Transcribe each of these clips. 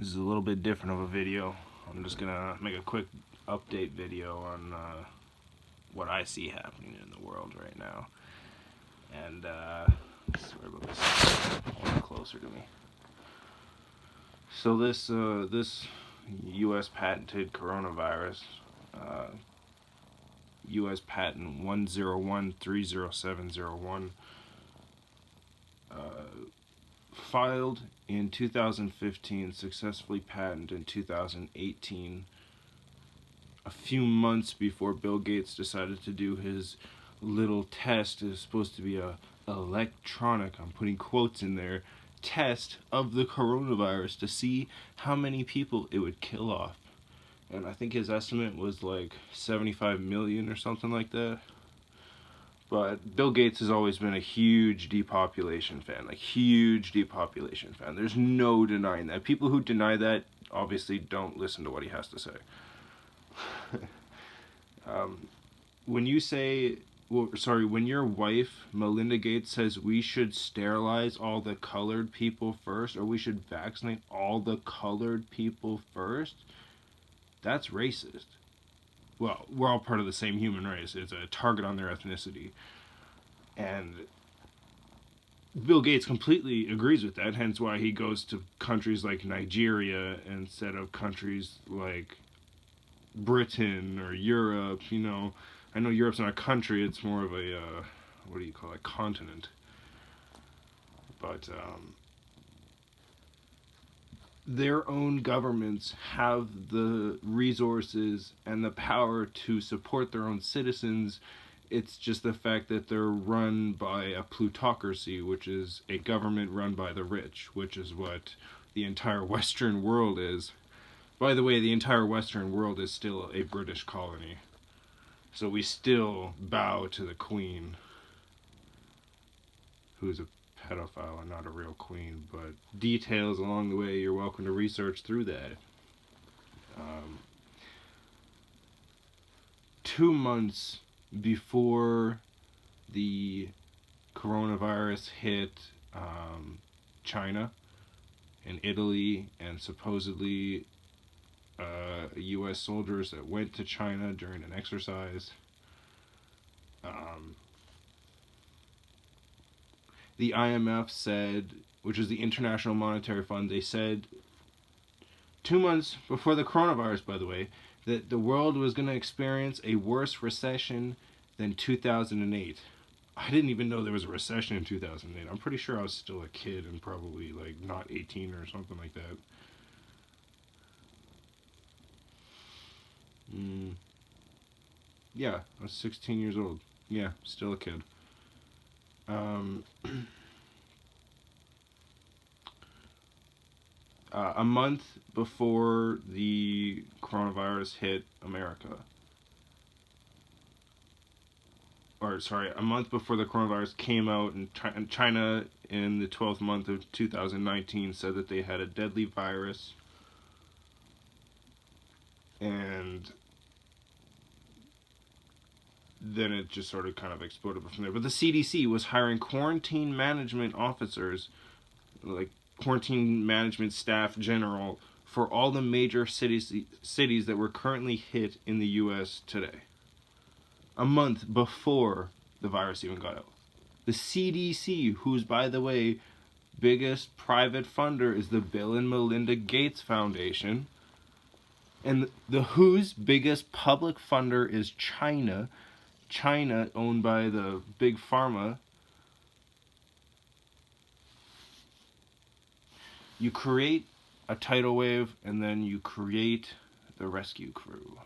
This is a little bit different of a video. I'm just gonna make a quick update video on what I see happening in the world right now. And sorry about this. A little closer to me. So this U.S. patented coronavirus, U.S. patent 101-30701, filed in 2015, successfully patented in 2018, a few months before Bill Gates decided to do his little test. It was supposed to be a electronic, I'm putting quotes in there, test of the coronavirus to see how many people it would kill off. And I think his estimate was like 75 million or something like that. But Bill Gates has always been a huge depopulation fan, like huge depopulation fan. There's no denying that. People who deny that obviously don't listen to what he has to say. When you say, when your wife, Melinda Gates, says we should sterilize all the colored people first, or we should vaccinate all the colored people first, that's racist. Well, we're all part of the same human race. It's a target on their ethnicity. And Bill Gates completely agrees with that, hence why he goes to countries like Nigeria instead of countries like Britain or Europe. You know, I know Europe's not a country, it's more of a, what do you call it, continent. But, their own governments have the resources and the power to support their own citizens. It's just the fact that they're run by a plutocracy, which is a government run by the rich, which is what the entire Western world is. By the way, the entire Western world is still a British colony. So we still bow to the Queen, who's a pedophile and not a real queen, but details along the way, you're welcome to research through that. 2 months before the coronavirus hit China and Italy, and supposedly U.S. soldiers that went to China during an exercise, the IMF said, which is the International Monetary Fund, they said 2 months before the coronavirus, by the way, that the world was going to experience a worse recession than 2008. I didn't even know there was a recession in 2008. I'm pretty sure I was still a kid and probably like not 18 or something like that. Yeah, I was 16 years old. Yeah, still a kid. A month before the coronavirus hit America, a month before the coronavirus came out, and China in the 12th month of 2019 said that they had a deadly virus, and then it just sort of kind of exploded from there. But the CDC was hiring quarantine management officers, like quarantine management staff general, for all the major cities that were currently hit in the U.S. today. A month before the virus even got out. The CDC, whose, by the way, biggest private funder is the Bill and Melinda Gates Foundation, and the WHO's biggest public funder is China. China, owned by the big pharma. You create a tidal wave, and then you create the rescue crew.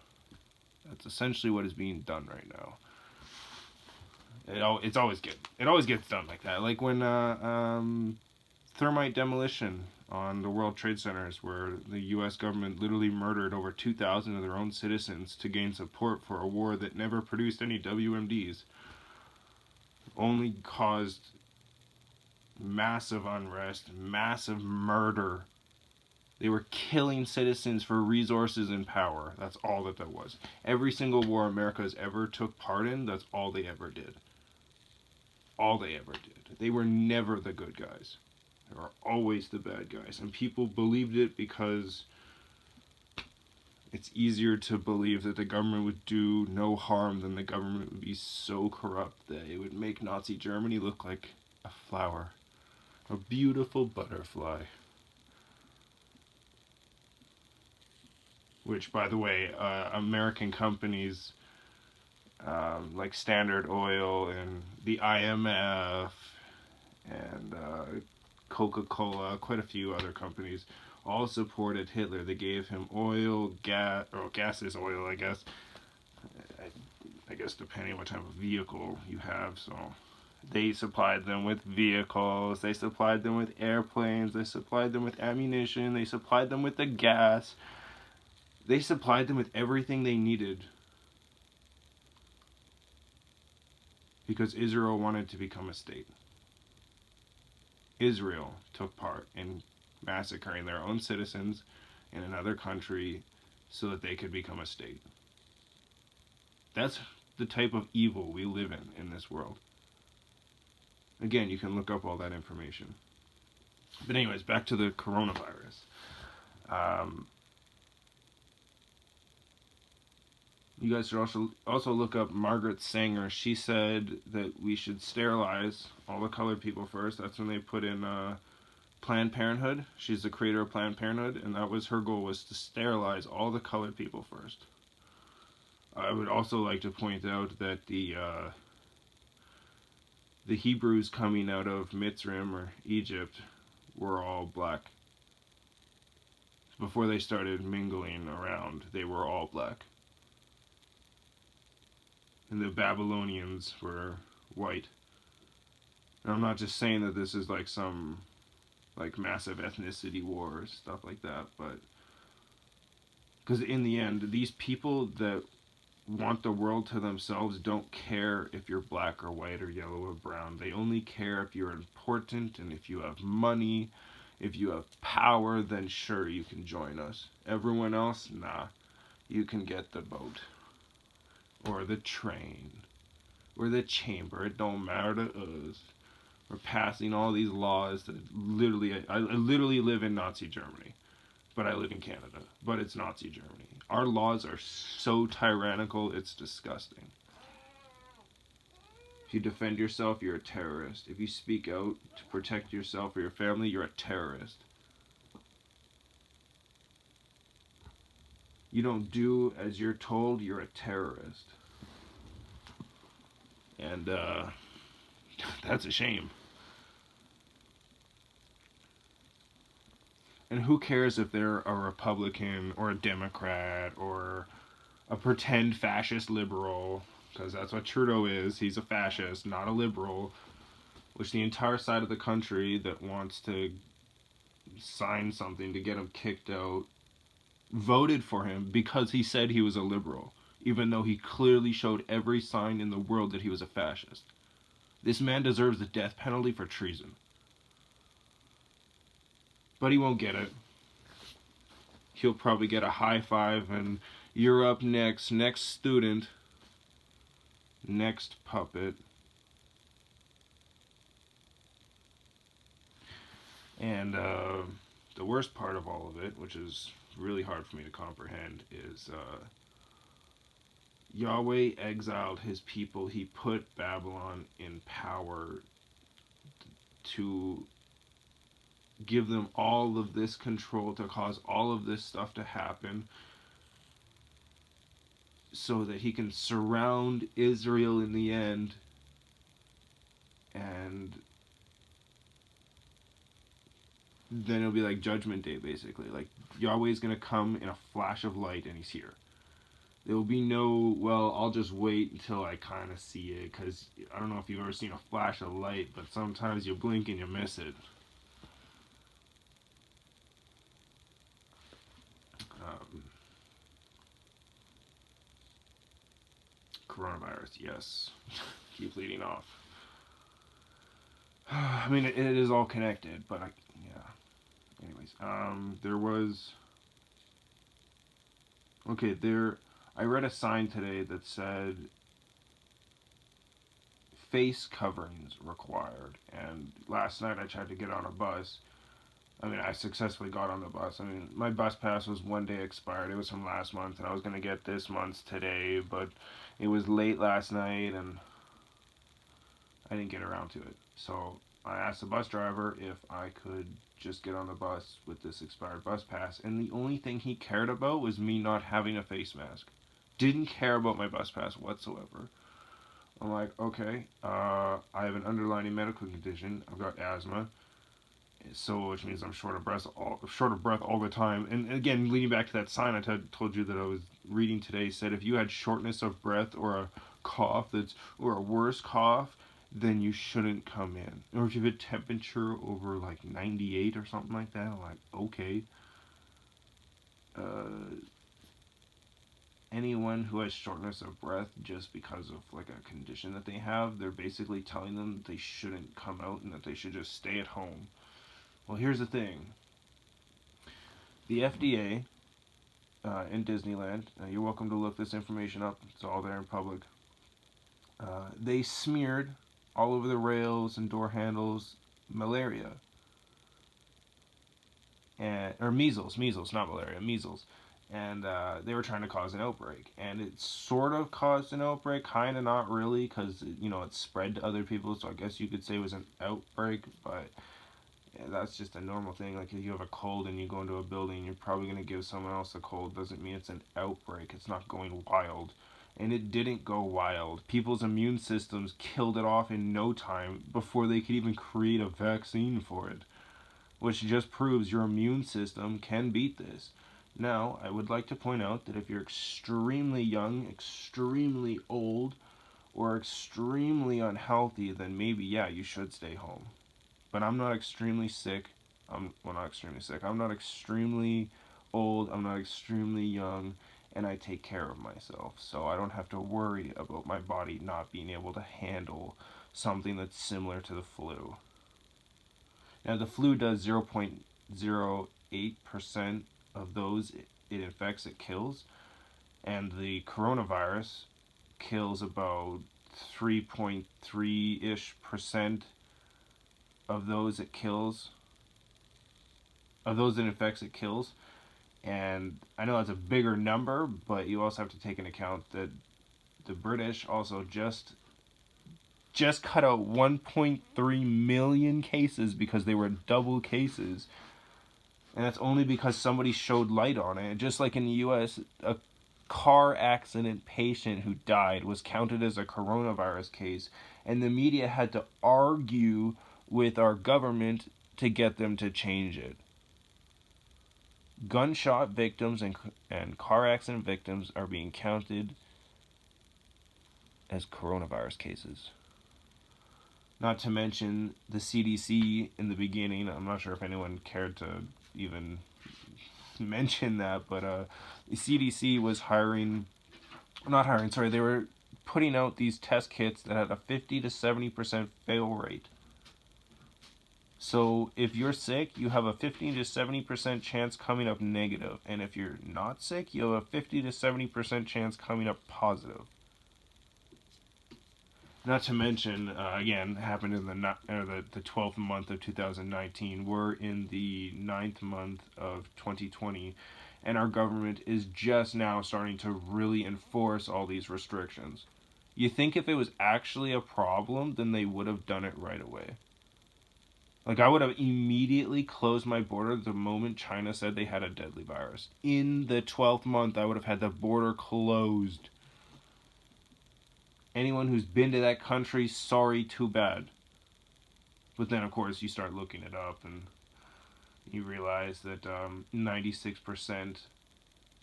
That's essentially what is being done right now. It always gets done like that. Like when thermite demolition on the World Trade Centers, where the U.S. government literally murdered over 2,000 of their own citizens to gain support for a war that never produced any WMDs, only caused massive unrest, massive murder. They were killing citizens for resources and power. That's all that was. Every single war America has ever took part in, that's all they ever did. All they ever did. They were never the good guys. They were always the bad guys. And people believed it because it's easier to believe that the government would do no harm than the government would be so corrupt that it would make Nazi Germany look like a flower, a beautiful butterfly. Which, by the way, American companies like Standard Oil and the IMF and Coca-Cola, quite a few other companies, all supported Hitler. They gave him oil, gas, or gas is oil, I guess. I guess depending on what type of vehicle you have. So they supplied them with vehicles. They supplied them with airplanes. They supplied them with ammunition. They supplied them with the gas. They supplied them with everything they needed because Israel wanted to become a state. Israel took part in massacring their own citizens in another country so that they could become a state. That's the type of evil we live in this world. Again, you can look up all that information. But anyways, back to the coronavirus. You guys should also look up Margaret Sanger. She said that we should sterilize all the colored people first. That's when they put in Planned Parenthood. She's the creator of Planned Parenthood, and that was her goal, was to sterilize all the colored people first. I would also like to point out that the Hebrews coming out of Mitzrayim or Egypt were all black. Before they started mingling around, they were all black. And the Babylonians were white. And I'm not just saying that this is like some like massive ethnicity war or stuff like that, but because in the end, these people that want the world to themselves don't care if you're black or white or yellow or brown. They only care if you're important and if you have money, if you have power, then sure, you can join us. Everyone else, nah. You can get the boat or the train or the chamber. It don't matter to us. We're passing all these laws that literally, I literally live in Nazi Germany, but I live in Canada, but it's Nazi Germany. Our laws are so tyrannical, it's disgusting. If you defend yourself, you're a terrorist. If you speak out to protect yourself or your family, you're a terrorist. You don't do as you're told, you're a terrorist. And that's a shame. And who cares if they're a Republican or a Democrat or a pretend fascist liberal, because that's what Trudeau is. He's a fascist, not a liberal, which the entire side of the country that wants to sign something to get him kicked out voted for him because he said he was a liberal, even though he clearly showed every sign in the world that he was a fascist. This man deserves the death penalty for treason. But he won't get it. He'll probably get a high five and you're up next, next student, next puppet. And the worst part of all of it, which is really hard for me to comprehend, is YahWeh exiled his people. He put Babylon in power to give them all of this control, to cause all of this stuff to happen, so that he can surround Israel in the end, and then it'll be like Judgment Day, basically. Like, YahWeh's gonna come in a flash of light, and he's here. There will be no, well, I'll just wait until I kind of see it, because I don't know if you've ever seen a flash of light, but sometimes you blink and you miss it. Coronavirus, yes. Keep leading off. I mean, it is all connected, but yeah. Anyways, there was... Okay, I read a sign today that said face coverings required. And last night I tried to get on a bus. I mean, I successfully got on the bus. I mean, my bus pass was 1 day expired. It was from last month, and I was going to get this month's today, but it was late last night, and I didn't get around to it. So I asked the bus driver if I could just get on the bus with this expired bus pass, and the only thing he cared about was me not having a face mask. Didn't care about my bus pass whatsoever. I'm like, okay, I have an underlying medical condition. I've got asthma, so which means I'm short of breath all the time. And again, leading back to that sign I told you that I was reading today, said if you had shortness of breath or a cough or a worse cough, then you shouldn't come in. Or if you have a temperature over like 98 or something like that, I'm like, okay. Anyone who has shortness of breath just because of like a condition that they have, they're basically telling them they shouldn't come out and that they should just stay at home. Well, here's the thing. The FDA in Disneyland, you're welcome to look this information up. It's all there in public. They smeared all over the rails and door handles malaria. Or measles, not malaria, measles. And they were trying to cause an outbreak. And it sort of caused an outbreak, kind of not really, because, it spread to other people, so I guess you could say it was an outbreak, but yeah, that's just a normal thing. Like, if you have a cold and you go into a building, you're probably going to give someone else a cold. Doesn't mean it's an outbreak. It's not going wild. And it didn't go wild. People's immune systems killed it off in no time before they could even create a vaccine for it, which just proves your immune system can beat this. Now, I would like to point out that if you're extremely young, extremely old, or extremely unhealthy, then maybe, yeah, you should stay home. But I'm not extremely sick. Not extremely sick. I'm not extremely old. I'm not extremely young. And I take care of myself. So I don't have to worry about my body not being able to handle something that's similar to the flu. Now, the flu does 0.08% of those it infects, it kills. And the coronavirus kills about 3.3-ish% of those it kills. Of those it infects, it kills. And I know that's a bigger number, but you also have to take into account that the British also just cut out 1.3 million cases because they were double cases. And that's only because somebody showed light on it. Just like in the US, a car accident patient who died was counted as a coronavirus case, and the media had to argue with our government to get them to change it. Gunshot victims and car accident victims are being counted as coronavirus cases. Not to mention the CDC in the beginning. I'm not sure if anyone cared to even mention that, but the CDC was they were putting out these test kits that had a 50 to 70% fail rate. So if you're sick, you have a 50 to 70% chance coming up negative. And if you're not sick, you have a 50 to 70% chance coming up positive. Not to mention, again, happened in the 12th month of 2019. We're in the 9th month of 2020. And our government is just now starting to really enforce all these restrictions. You think if it was actually a problem, then they would have done it right away. Like, I would have immediately closed my border the moment China said they had a deadly virus. In the 12th month, I would have had the border closed. Anyone who's been to that country, sorry, too bad. But then, of course, you start looking it up and you realize that 96%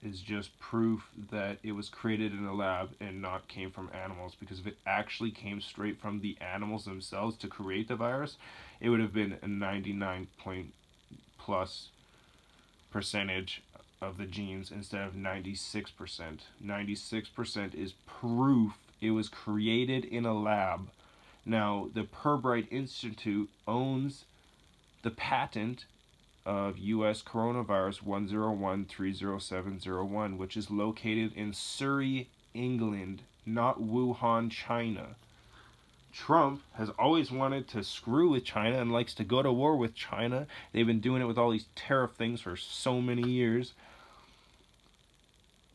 is just proof that it was created in a lab and not came from animals. Because if it actually came straight from the animals themselves to create the virus, it would have been a 99 point plus percentage of the genes instead of 96%. 96% is proof it was created in a lab. Now, the Pirbright Institute owns the patent of U.S. coronavirus 101-30701, which is located in Surrey, England, not Wuhan, China. Trump has always wanted to screw with China and likes to go to war with China. They've been doing it with all these tariff things for so many years.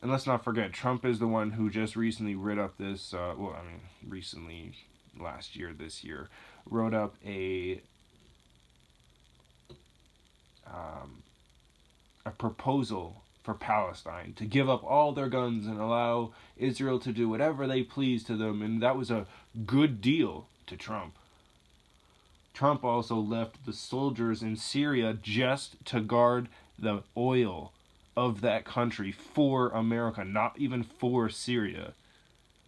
And let's not forget, Trump is the one who just recently wrote up this, recently, last year, this year, wrote up a proposal for Palestine to give up all their guns and allow Israel to do whatever they please to them, and that was a good deal to Trump. Trump also left the soldiers in Syria just to guard the oil of that country for America, not even for Syria.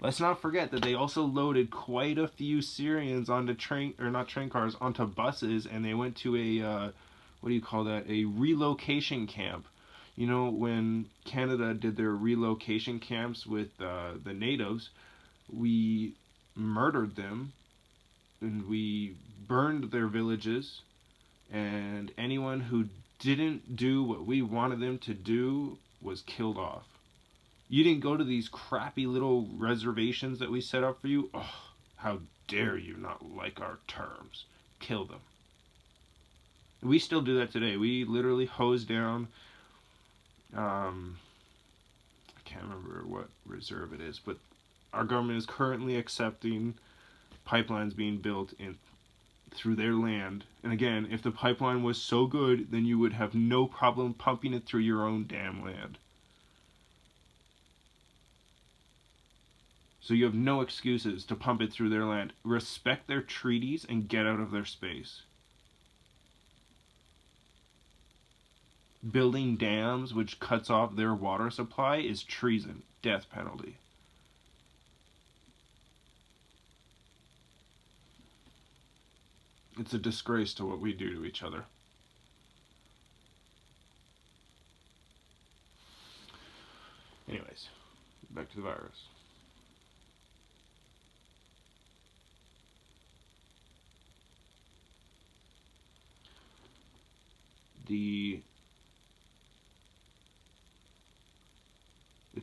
Let's not forget that they also loaded quite a few Syrians onto not train cars, onto buses, and they went to a relocation camp. You know, when Canada did their relocation camps with the natives, we murdered them and we burned their villages, and anyone who didn't do what we wanted them to do was killed off. You didn't go to these crappy little reservations that we set up for you? Oh, how dare you not like our terms? Kill them. We still do that today. We literally hose down, I can't remember what reserve it is, but our government is currently accepting pipelines being built in through their land. And again, if the pipeline was so good, then you would have no problem pumping it through your own damn land. So you have no excuses to pump it through their land. Respect their treaties and get out of their space. Building dams which cuts off their water supply is treason, death penalty. It's a disgrace to what we do to each other. Anyways, back to the virus. The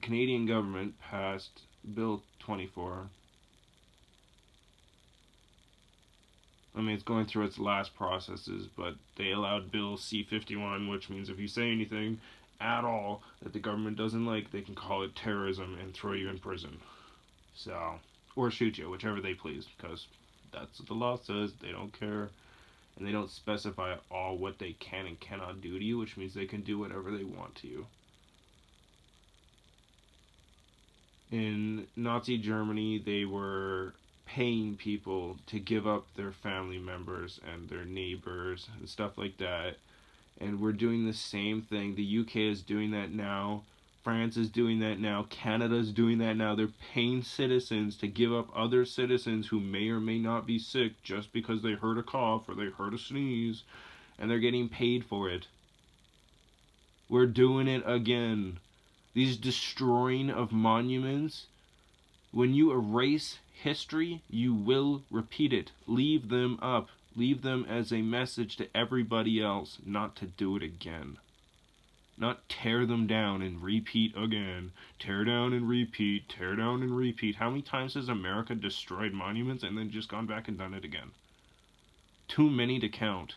Canadian government passed Bill 24. I mean, it's going through its last processes, but they allowed Bill C-51, which means if you say anything at all that the government doesn't like, they can call it terrorism and throw you in prison. So, or shoot you, whichever they please, because that's what the law says. They don't care, and they don't specify at all what they can and cannot do to you, which means they can do whatever they want to you. In Nazi Germany, they were paying people to give up their family members and their neighbors and stuff like that. And we're doing the same thing. The UK is doing that now. France is doing that now. Canada is doing that now. They're paying citizens to give up other citizens who may or may not be sick just because they heard a cough or they heard a sneeze, and they're getting paid for it. We're doing it again. These destroying of monuments, when you erase history, you will repeat it. Leave them up. Leave them as a message to everybody else not to do it again. Not tear them down and repeat again. Tear down and repeat. Tear down and repeat. How many times has America destroyed monuments and then just gone back and done it again? Too many to count.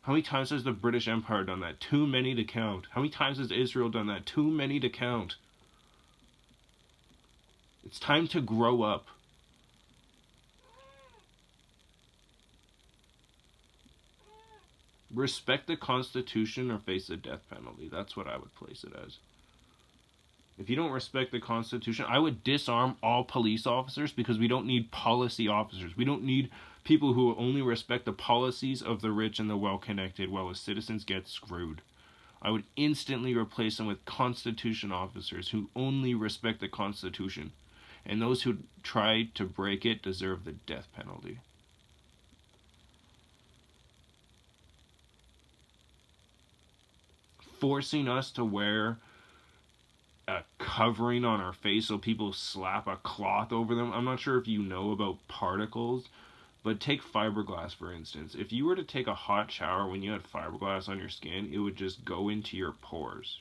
How many times has the British Empire done that? Too many to count. How many times has Israel done that? Too many to count. It's time to grow up. Respect the Constitution or face the death penalty. That's what I would place it as. If you don't respect the Constitution, I would disarm all police officers, because we don't need policy officers. We don't need people who only respect the policies of the rich and the well-connected while the citizens get screwed. I would instantly replace them with Constitution officers who only respect the Constitution. And those who try to break it deserve the death penalty. Forcing us to wear a covering on our face so people slap a cloth over them. I'm not sure if you know about particles, but take fiberglass for instance. If you were to take a hot shower when you had fiberglass on your skin, it would just go into your pores.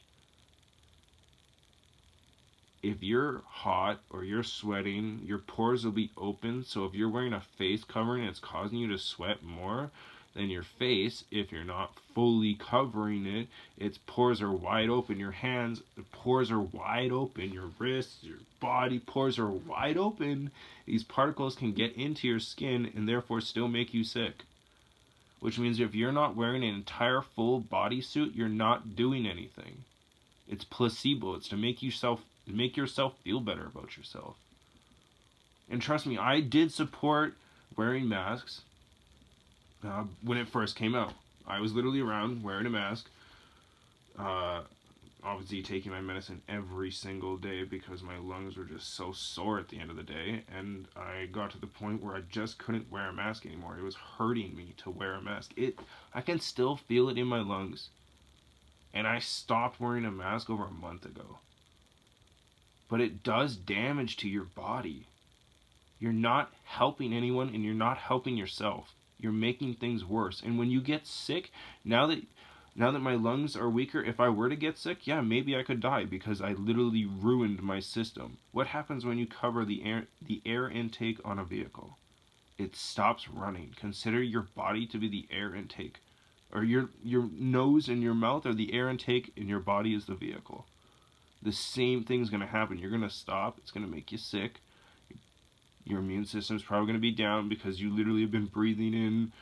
if you're hot or you're sweating, your pores will be open. So if you're wearing a face covering and it's causing you to sweat more, then your face, if you're not fully covering it, its pores are wide open. Your hands, the pores are wide open. Your wrists, your body pores are wide open. These particles can get into your skin and therefore still make you sick. Which means if you're not wearing an entire full bodysuit, you're not doing anything. It's placebo. It's to make yourself feel better about yourself. And trust me, I did support wearing masks when it first came out. I was literally around wearing a mask, obviously taking my medicine every single day because my lungs were just so sore at the end of the day, and I got to the point where I just couldn't wear a mask anymore. It was hurting me to wear a mask. I can still feel it in my lungs. And I stopped wearing a mask over a month ago. But it does damage to your body. You're not helping anyone and you're not helping yourself. You're making things worse. And when you get sick, now that my lungs are weaker, if I were to get sick, yeah, maybe I could die because I literally ruined my system. What happens when you cover the air intake on a vehicle? It stops running. Consider your body to be the air intake. Or your nose and your mouth are the air intake and your body is the vehicle. The same thing's going to happen. You're going to stop. It's going to make you sick. Your immune system's probably going to be down because you literally have been breathing in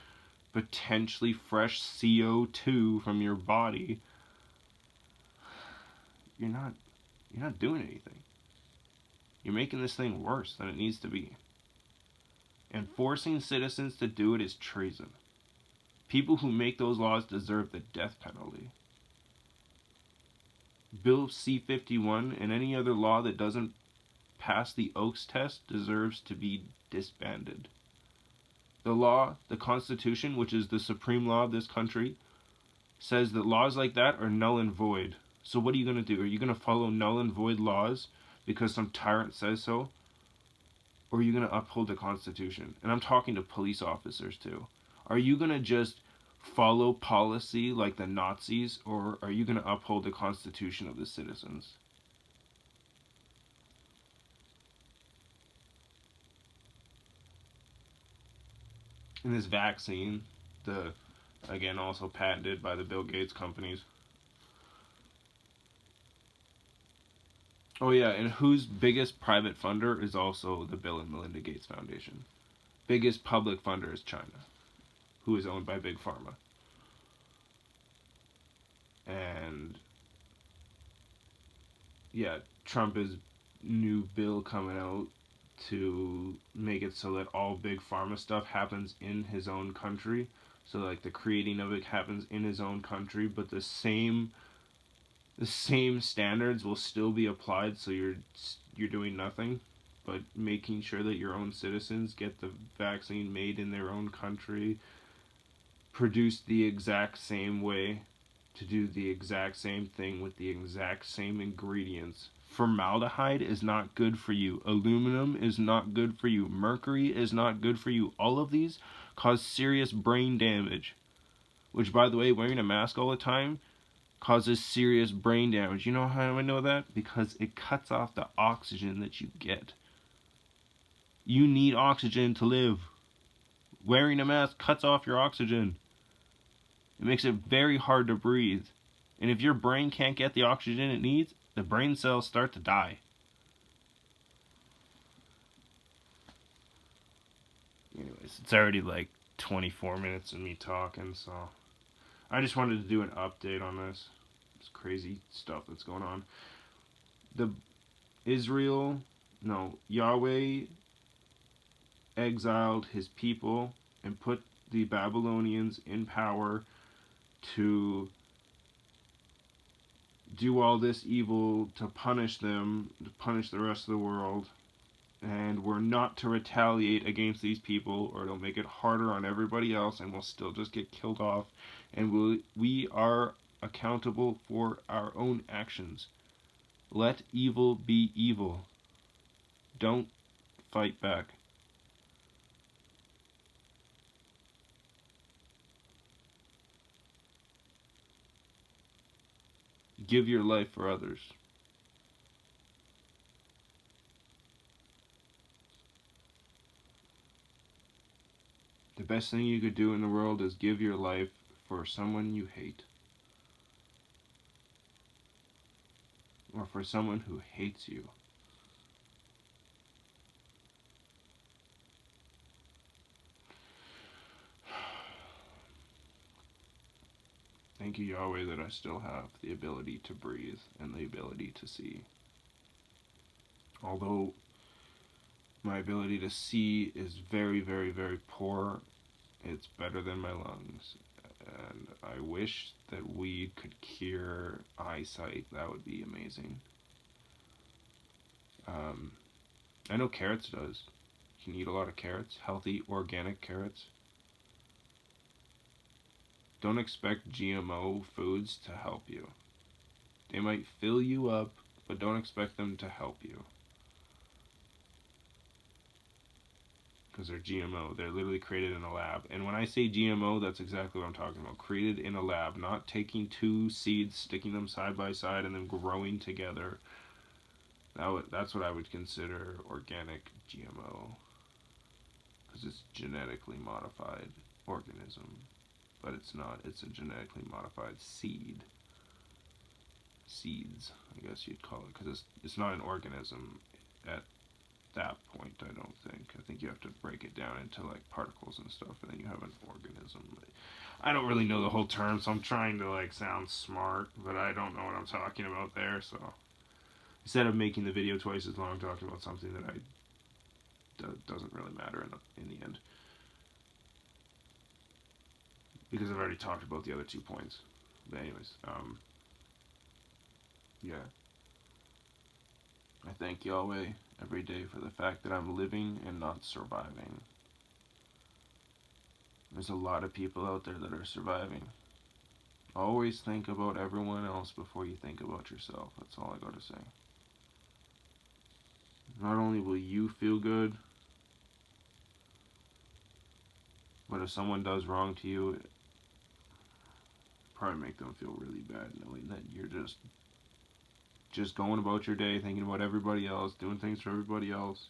potentially fresh CO2 from your body. You're not doing anything. You're making this thing worse than it needs to be. And forcing citizens to do it is treason. People who make those laws deserve the death penalty. Bill C-51 and any other law that doesn't pass the Oaks test deserves to be disbanded. The law, the Constitution, which is the supreme law of this country, says that laws like that are null and void. So what are you going to do? Are you going to follow null and void laws because some tyrant says so? Or are you going to uphold the Constitution? And I'm talking to police officers too. Are you going to just follow policy like the Nazis, or are you going to uphold the Constitution of the citizens? And this vaccine, again also patented by the Bill Gates companies. Oh yeah, and whose biggest private funder is also the Bill and Melinda Gates Foundation. Biggest public funder is China, who is owned by Big Pharma. And yeah, Trump's new bill coming out to make it so that all Big Pharma stuff happens in his own country. So like the creating of it happens in his own country, but the same standards will still be applied, so you're doing nothing but making sure that your own citizens get the vaccine made in their own country, produced the exact same way, to do the exact same thing with the exact same ingredients. Formaldehyde is not good for you. Aluminum is not good for you. Mercury is not good for you. All of these cause serious brain damage. Which, by the way, wearing a mask all the time causes serious brain damage. You know how I know that? Because it cuts off the oxygen that you get. You need oxygen to live. Wearing a mask cuts off your oxygen. It makes it very hard to breathe. And if your brain can't get the oxygen it needs, the brain cells start to die. Anyways, it's already like 24 minutes of me talking, so I just wanted to do an update on this. It's crazy stuff that's going on. YahWeh exiled his people and put the Babylonians in power to do all this evil, to punish them, to punish the rest of the world. And we're not to retaliate against these people, or it'll make it harder on everybody else, and we'll still just get killed off. And we are accountable for our own actions. Let evil be evil. Don't fight back. Give your life for others. best thing you could do in the world is give your life for someone you hate. Or for someone who hates you. Thank you, Yahweh, that I still have the ability to breathe and the ability to see. Although my ability to see is very, very, very poor, it's better than my lungs. And I wish that weed could cure eyesight. That would be amazing. I know carrots does. You can eat a lot of carrots, healthy, organic carrots. Don't expect GMO foods to help you. They might fill you up, but don't expect them to help you. Because they're GMO. They're literally created in a lab. And when I say GMO, that's exactly what I'm talking about. Created in a lab, not taking two seeds, sticking them side by side, and then growing together. That's what I would consider organic GMO. Because it's genetically modified organism. But it's not. It's a genetically modified seed. Seeds, I guess you'd call it. Because it's not an organism at that point, I don't think. I think you have to break it down into like particles and stuff, and then you have an organism. I don't really know the whole term, so I'm trying to like sound smart, but I don't know what I'm talking about there. So instead of making the video twice as long talking about something that doesn't really matter in the end, because I've already talked about the other 2 points. But anyways, yeah. I thank Yahweh every day for the fact that I'm living and not surviving. There's a lot of people out there that are surviving. Always think about everyone else before you think about yourself. That's all I gotta say. Not only will you feel good, but if someone does wrong to you, it probably make them feel really bad knowing that you're just going about your day, thinking about everybody else, doing things for everybody else.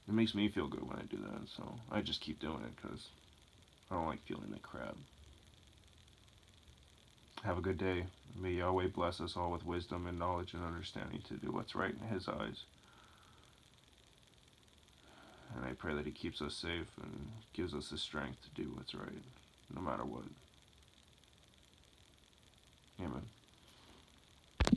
It makes me feel good when I do that, so I just keep doing it because I don't like feeling like crap. Have a good day. May Yahweh bless us all with wisdom and knowledge and understanding to do what's right in His eyes. And I pray that He keeps us safe and gives us the strength to do what's right, no matter what. Amen.